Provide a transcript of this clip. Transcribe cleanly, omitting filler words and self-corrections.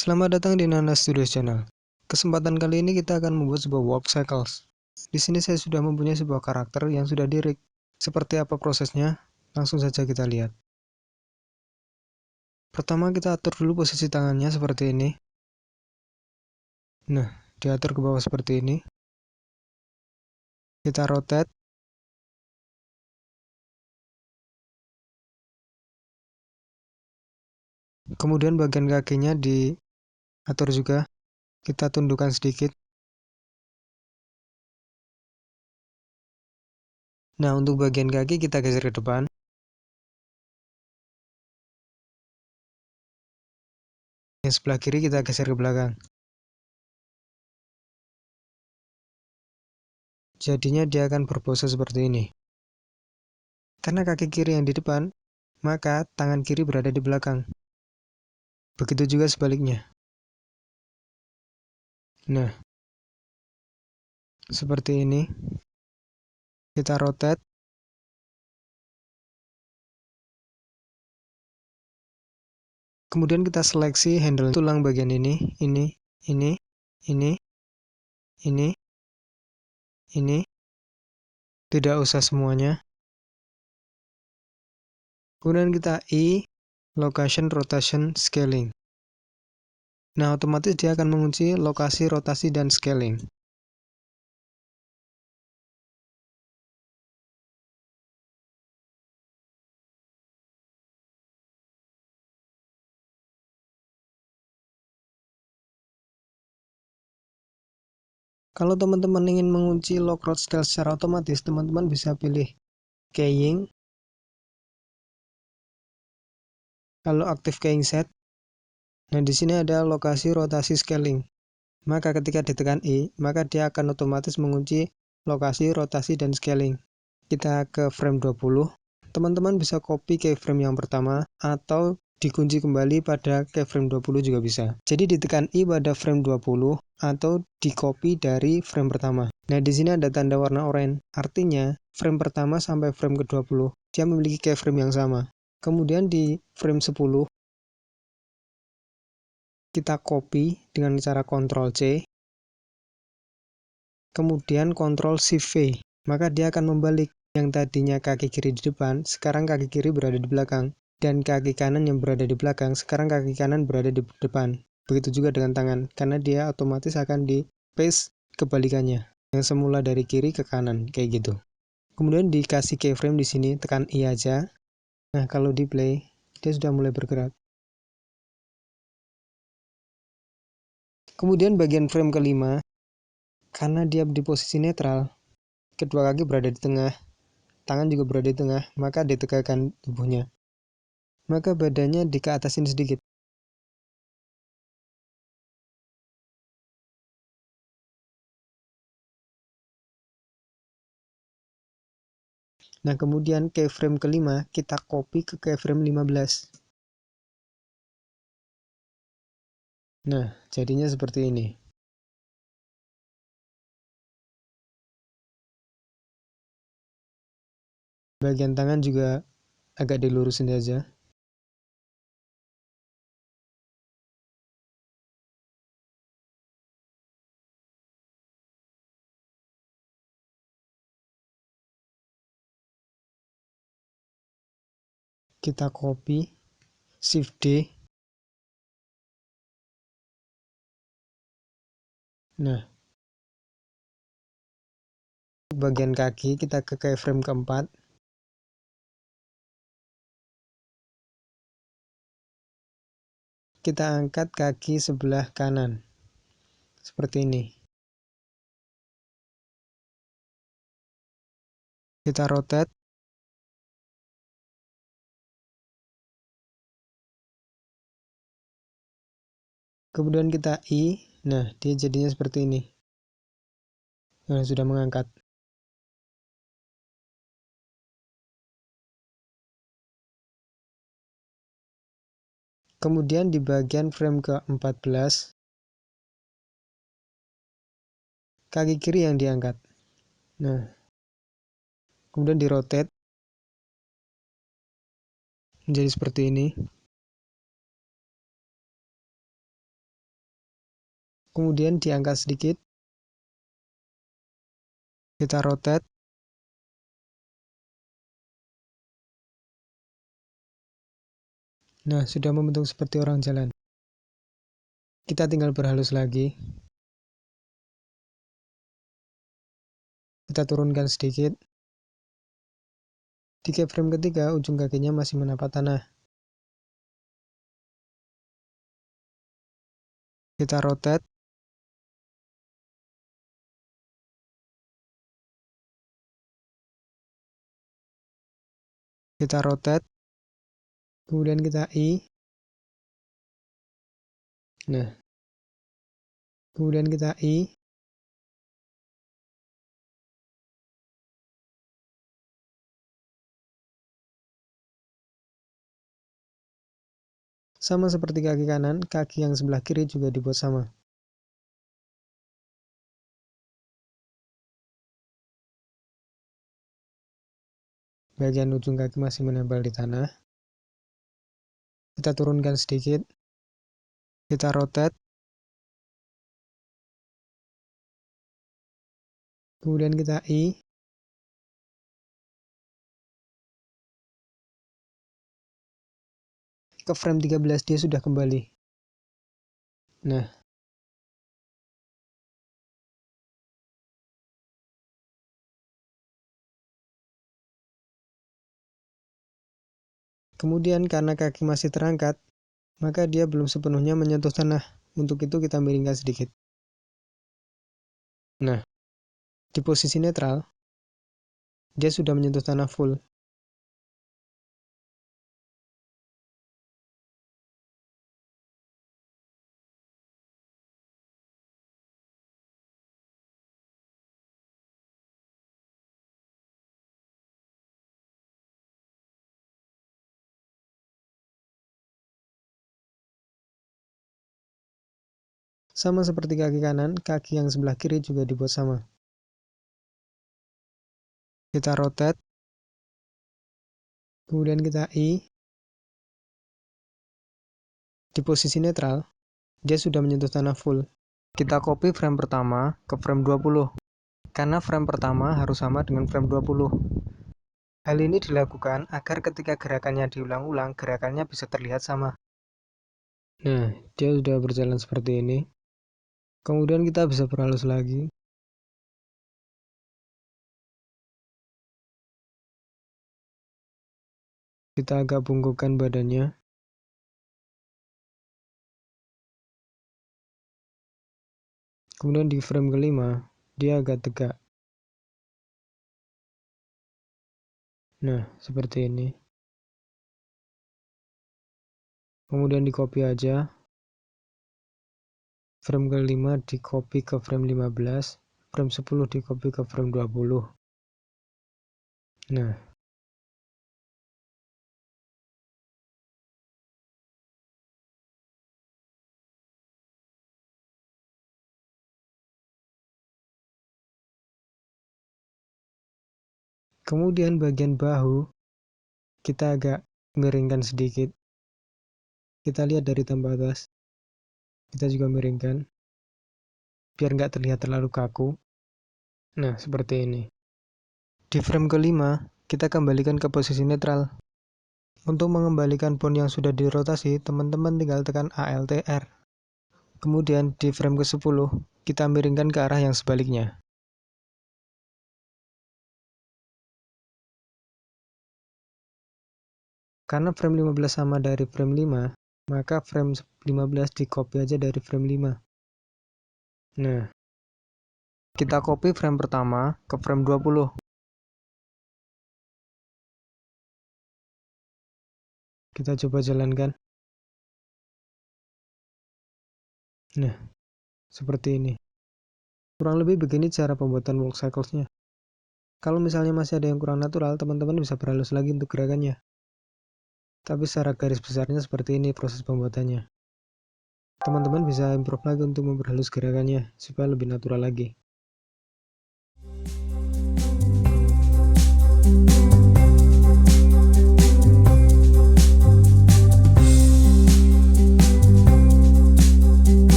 Selamat datang di Nana Studios Channel. Kesempatan kali ini kita akan membuat sebuah warp cycles. Di sini saya sudah mempunyai sebuah karakter yang sudah di-rig. Seperti apa prosesnya? Langsung saja kita lihat. Pertama kita atur dulu posisi tangannya seperti ini. Nah, diatur ke bawah seperti ini. Kita rotate. Kemudian bagian kakinya diatur juga. Kita tundukkan sedikit. Nah, untuk bagian kaki kita geser ke depan. Yang sebelah kiri kita geser ke belakang. Jadinya dia akan berpose seperti ini. Karena kaki kiri yang di depan, maka tangan kiri berada di belakang. Begitu juga sebaliknya. Nah, seperti ini. Kita rotate. Kemudian kita seleksi handle tulang bagian ini, ini, ini. Tidak usah semuanya. Kemudian kita location rotation scaling. Nah, otomatis dia akan mengunci lokasi rotasi dan scaling. Kalau teman-teman ingin mengunci lock rod scale secara otomatis, teman-teman bisa pilih keying. Kalau aktif keying set, nah di sini ada lokasi rotasi scaling. Maka ketika ditekan maka dia akan otomatis mengunci lokasi rotasi dan scaling. Kita ke frame 20. Teman-teman bisa copy keyframe yang pertama atau dikunci kembali pada keyframe 20 juga bisa. Jadi ditekan I pada frame 20 atau di copy dari frame pertama. Nah, di sini ada tanda warna oranye. Artinya frame pertama sampai frame ke-20 dia memiliki keyframe yang sama. Kemudian di frame 10 kita copy dengan cara Ctrl C. Kemudian Ctrl Shift V. Maka dia akan membalik. Yang tadinya kaki kiri di depan, sekarang kaki kiri berada di belakang. Dan kaki kanan yang berada di belakang, sekarang kaki kanan berada di depan. Begitu juga dengan tangan, karena dia otomatis akan di paste kebalikannya. Yang semula dari kiri ke kanan, kayak gitu. Kemudian dikasih keyframe di sini, tekan I aja. Nah, kalau di play, dia sudah mulai bergerak. Kemudian bagian frame kelima, karena dia di posisi netral, kedua kaki berada di tengah, tangan juga berada di tengah, maka ditegakkan tubuhnya. Maka badannya dikeatasin sedikit. Nah, kemudian keyframe kelima kita copy ke keyframe 15. Nah, jadinya seperti ini. Bagian tangan juga agak dilurusin saja. Kita copy, Shift D. Nah, bagian kaki kita ke keyframe keempat. Kita angkat kaki sebelah kanan. Seperti ini. Kita rotate. Kemudian kita nah dia jadinya seperti ini. Nah, sudah mengangkat. Kemudian di bagian frame ke-14, kaki kiri yang diangkat. Nah, kemudian di rotate menjadi seperti ini. Kemudian diangkat sedikit, kita rotate. Nah, sudah membentuk seperti orang jalan. Kita tinggal perhalus lagi. Kita turunkan sedikit. Di keyframe ketiga, ujung kakinya masih menapak tanah. Kita rotate. Kita rotate. Kemudian kita I. Nah, kemudian kita I. Sama seperti kaki kanan, kaki yang sebelah kiri juga dibuat sama. Bagian ujung kaki masih menempel di tanah. Kita turunkan sedikit. Kita rotate. Kemudian kita I. Ke frame 13 dia sudah kembali. Nah, kemudian karena kaki masih terangkat, maka dia belum sepenuhnya menyentuh tanah. Untuk itu kita miringkan sedikit. Nah, di posisi netral, dia sudah menyentuh tanah full. Sama seperti kaki kanan, kaki yang sebelah kiri juga dibuat sama. Kita rotate. Kemudian kita I. Di posisi netral, dia sudah menyentuh tanah full. Kita copy frame pertama ke frame 20. Karena frame pertama harus sama dengan frame 20. Hal ini dilakukan agar ketika gerakannya diulang-ulang, gerakannya bisa terlihat sama. Nah, dia sudah berjalan seperti ini. Kemudian kita bisa perhalus lagi. Kita agak bungkukkan badannya. Kemudian di frame kelima, dia agak tegak. Nah, seperti ini. Kemudian di copy aja. Frame kelima di copy ke frame 15. Frame 10 di copy ke frame 20. Nah, kemudian bagian bahu kita agak miringkan sedikit. Kita lihat dari tambah atas. Kita juga miringkan biar nggak terlihat terlalu kaku. Nah, seperti ini. Di frame kelima, kita kembalikan ke posisi netral. Untuk mengembalikan bone yang sudah dirotasi, teman-teman tinggal tekan ALTR. Kemudian di frame ke-10, kita miringkan ke arah yang sebaliknya. Karena frame 15 sama dari frame 5, maka frame 15 di copy aja dari frame 5. Nah, kita copy frame pertama ke frame 20. Kita coba jalankan. Nah, seperti ini. Kurang lebih begini cara pembuatan walk cycles-nya. Kalau misalnya masih ada yang kurang natural, teman-teman bisa perhalus lagi untuk gerakannya. Tapi secara garis besarnya seperti ini proses pembuatannya. Teman-teman bisa improve lagi untuk memperhalus gerakannya supaya lebih natural lagi.